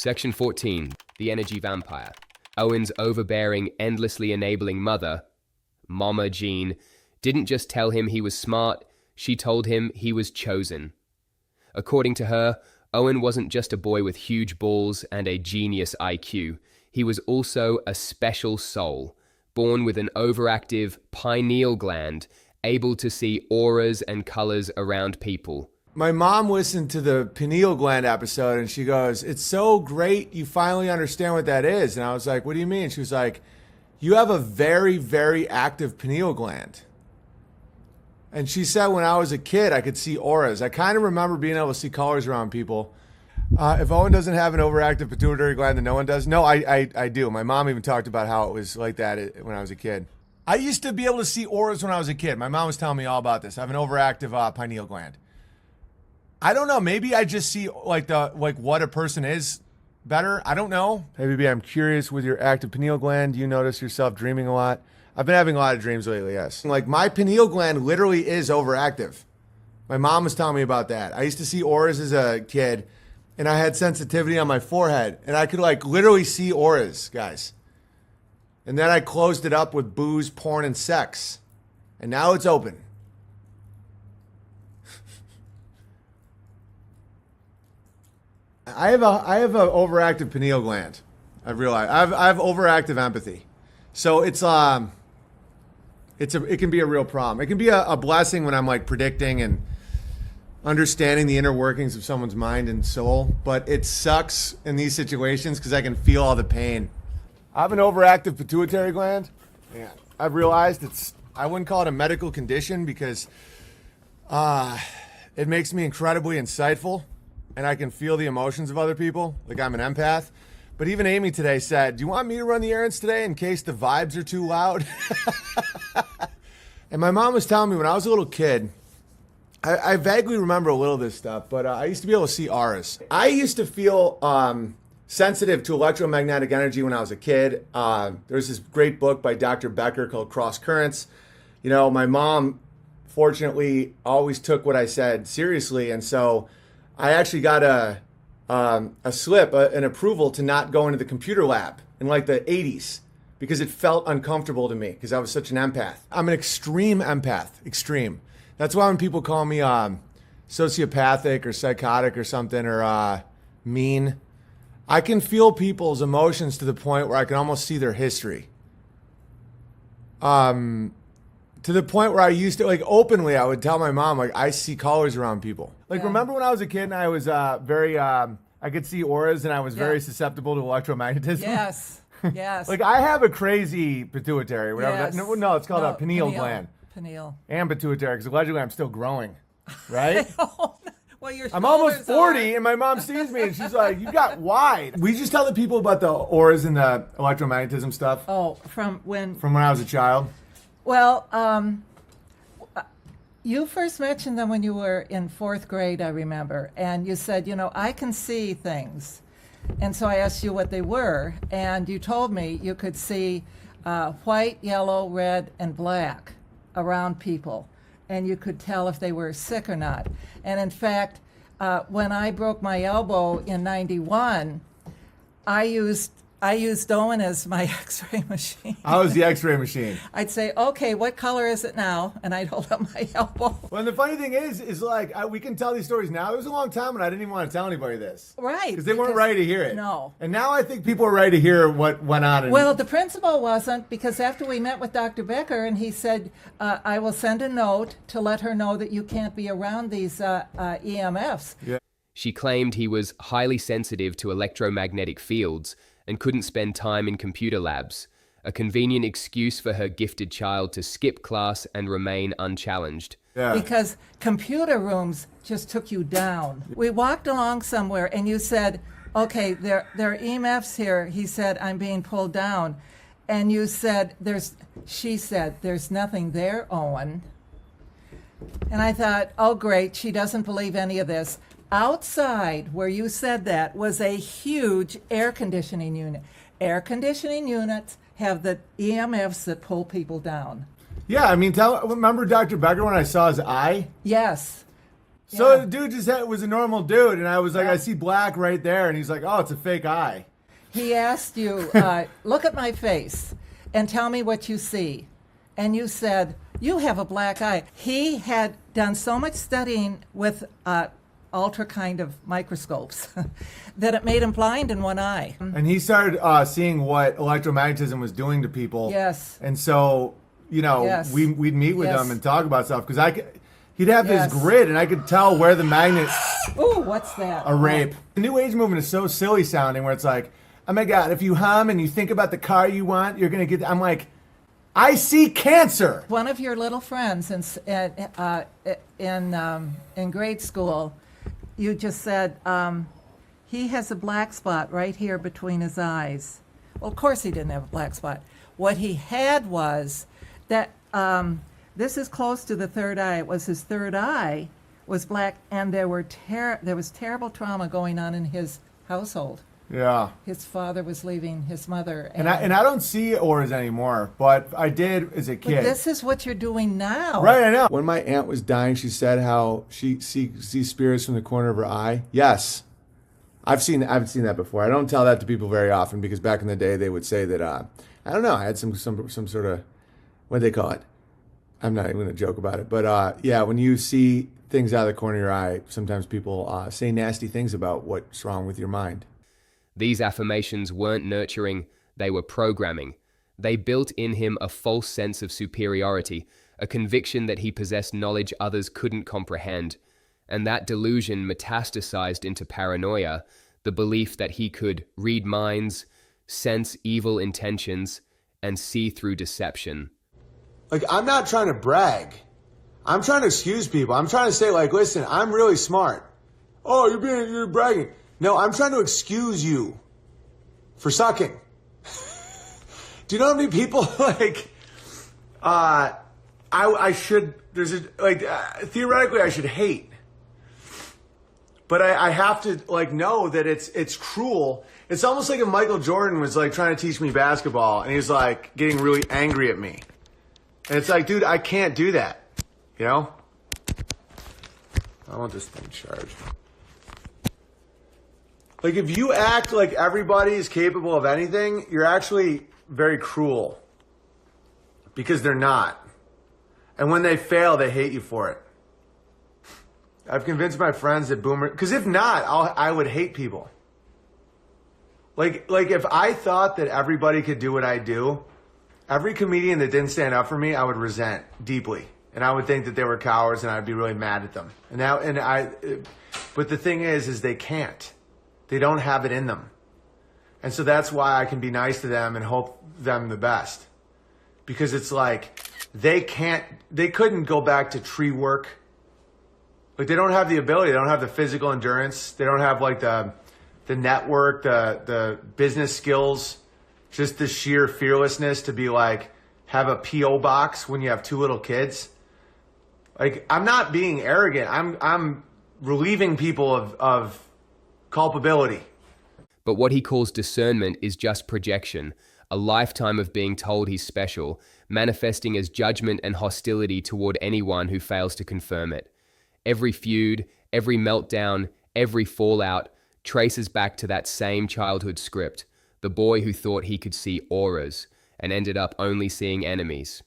Section 14, the energy vampire. Owen's overbearing, endlessly enabling mother, Mama Jean, didn't just tell him he was smart, she told him he was chosen. According to her, Owen wasn't just a boy with huge balls and a genius IQ. He was also a special soul, born with an overactive pineal gland, able to see auras and colors around people. My mom listened to the pineal gland episode and she goes, "It's so great you finally understand what that is." And I was like, "What do you mean?" She was like, "You have a very, very active pineal gland." And she said when I was a kid, I could see auras. I kind of remember being able to see colors around people. If Owen doesn't have an overactive pituitary gland, then no one does. No, I do. My mom even talked about how it was like that when I was a kid. I used to be able to see auras when I was a kid. My mom was telling me all about this. I have an overactive pineal gland. I don't know. Maybe I just see like what a person is better. I don't know. Hey, baby, I'm curious with your active pineal gland. Do you notice yourself dreaming a lot? I've been having a lot of dreams lately, yes. Like my pineal gland literally is overactive. My mom was telling me about that. I used to see auras as a kid and I had sensitivity on my forehead and I could like literally see auras, guys. And then I closed it up with booze, porn, and sex. And now it's open. I have an overactive pineal gland. I've realized I have overactive empathy, so it can be a real problem. It can be a blessing when I'm like predicting and understanding the inner workings of someone's mind and soul. But it sucks in these situations because I can feel all the pain. I have an overactive pituitary gland. Yeah, I've realized I wouldn't call it a medical condition because it makes me incredibly insightful. And I can feel the emotions of other people, like I'm an empath. But even Amy today said, "Do you want me to run the errands today in case the vibes are too loud?" And my mom was telling me when I was a little kid, I vaguely remember a little of this stuff, but I used to be able to see auras. I used to feel sensitive to electromagnetic energy when I was a kid. There's this great book by Dr. Becker called Cross Currents. You know, my mom, fortunately, always took what I said seriously, and so I actually got a slip, an approval to not go into the computer lab in like the 80s because it felt uncomfortable to me because I was such an empath. I'm an extreme empath, extreme. That's why when people call me sociopathic or psychotic or something or mean, I can feel people's emotions to the point where I can almost see their history. To the point where I used to, like, openly, I would tell my mom, like, I see colors around people. Like, yeah. Remember when I was a kid and I was I could see auras and I was very susceptible to electromagnetism? Yes, yes. Like, I have a crazy pituitary, whatever. Yes. No, it's called a pineal gland. Pineal. And pituitary, because allegedly I'm still growing, right? Well, I'm almost 40 and my mom sees me and she's like, "You got wide." We just tell the people about the auras and the electromagnetism stuff. Oh, from when I was a child. Well, you first mentioned them when you were in 4th grade, I remember, and you said, I can see things. And so I asked you what they were, and you told me you could see white, yellow, red, and black around people, and you could tell if they were sick or not. And in fact, when I broke my elbow in 91, I used Owen as my x-ray machine. How was the x-ray machine? I'd say, "Okay, what color is it now?" And I'd hold up my elbow. Well, and the funny thing is like, we can tell these stories now. It was a long time and I didn't even want to tell anybody this. Right. Because they weren't ready to hear it. No. And now I think people are ready to hear what went on. Well, the principal wasn't, because after we met with Dr. Becker and he said, "I will send a note to let her know that you can't be around these EMFs. Yeah. She claimed he was highly sensitive to electromagnetic fields and couldn't spend time in computer labs, a convenient excuse for her gifted child to skip class and remain unchallenged. Yeah. Because computer rooms just took you down. We walked along somewhere and you said, "Okay, there are EMFs here." He said, "I'm being pulled down." And you said, she said, "There's nothing there, Owen." And I thought, oh great, she doesn't believe any of this. Outside where you said that was a huge air conditioning unit. Air conditioning units have the EMFs that pull people down. Yeah, I mean, remember Dr. Becker when I saw his eye? Yes. So Yeah. the dude was a normal dude, and I was like, Yeah. I see black right there, and he's like, oh, it's a fake eye. He asked you, look at my face and tell me what you see. And you said, you have a black eye. He had done so much studying with ultra kind of microscopes that it made him blind in one eye. And he started seeing what electromagnetism was doing to people. Yes. And so, Yes. we'd meet with Yes. him and talk about stuff, because he'd have Yes. this grid, and I could tell where the magnet, Ooh, what's that? a rape. The New Age movement is so silly sounding, where it's like, oh my God, if you hum and you think about the car you want, you're going to get, I'm like, I see cancer. One of your little friends in grade school, you just said, he has a black spot right here between his eyes. Well, of course he didn't have a black spot. What he had was that, this is close to the third eye. It was his third eye was black, and there was terrible trauma going on in his household. Yeah. His father was leaving his mother. And I don't see auras anymore, but I did as a But kid. this is what you're doing now. Right, I know. When my aunt was dying, she said how she sees spirits from the corner of her eye. Yes. I've seen that before. I don't tell that to people very often, because back in the day they would say that I don't know, I had some sort of, what do they call it? I'm not even going to joke about it. But yeah, when you see things out of the corner of your eye, sometimes people say nasty things about what's wrong with your mind. These affirmations weren't nurturing, they were programming. They built in him a false sense of superiority, a conviction that he possessed knowledge others couldn't comprehend. And that delusion metastasized into paranoia, the belief that he could read minds, sense evil intentions, and see through deception. Like, I'm not trying to brag. I'm trying to excuse people. I'm trying to say, like, listen, I'm really smart. Oh, you're bragging. No, I'm trying to excuse you for sucking. Do you know how many people, like, I should, theoretically I should hate. But I have to, like, know that it's cruel. It's almost like if Michael Jordan was, like, trying to teach me basketball, and he's, like, getting really angry at me. And it's like, dude, I can't do that. You know? I want this thing charged. Like, if you act like everybody is capable of anything, you're actually very cruel. Because they're not. And when they fail, they hate you for it. I've convinced my friends that boomer... Because if not, I would hate people. Like if I thought that everybody could do what I do, every comedian that didn't stand up for me, I would resent deeply. And I would think that they were cowards, and I'd be really mad at them. But the thing is they can't. They don't have it in them. And so that's why I can be nice to them and hope them the best. Because it's like, they couldn't go back to tree work. Like, they don't have the ability, they don't have the physical endurance, they don't have, like, the network, the business skills, just the sheer fearlessness to be like, have a P.O. box when you have two little kids. Like, I'm not being arrogant. I'm relieving people of culpability. But what he calls discernment is just projection, a lifetime of being told he's special, manifesting as judgment and hostility toward anyone who fails to confirm it. Every feud, every meltdown, every fallout traces back to that same childhood script, the boy who thought he could see auras and ended up only seeing enemies.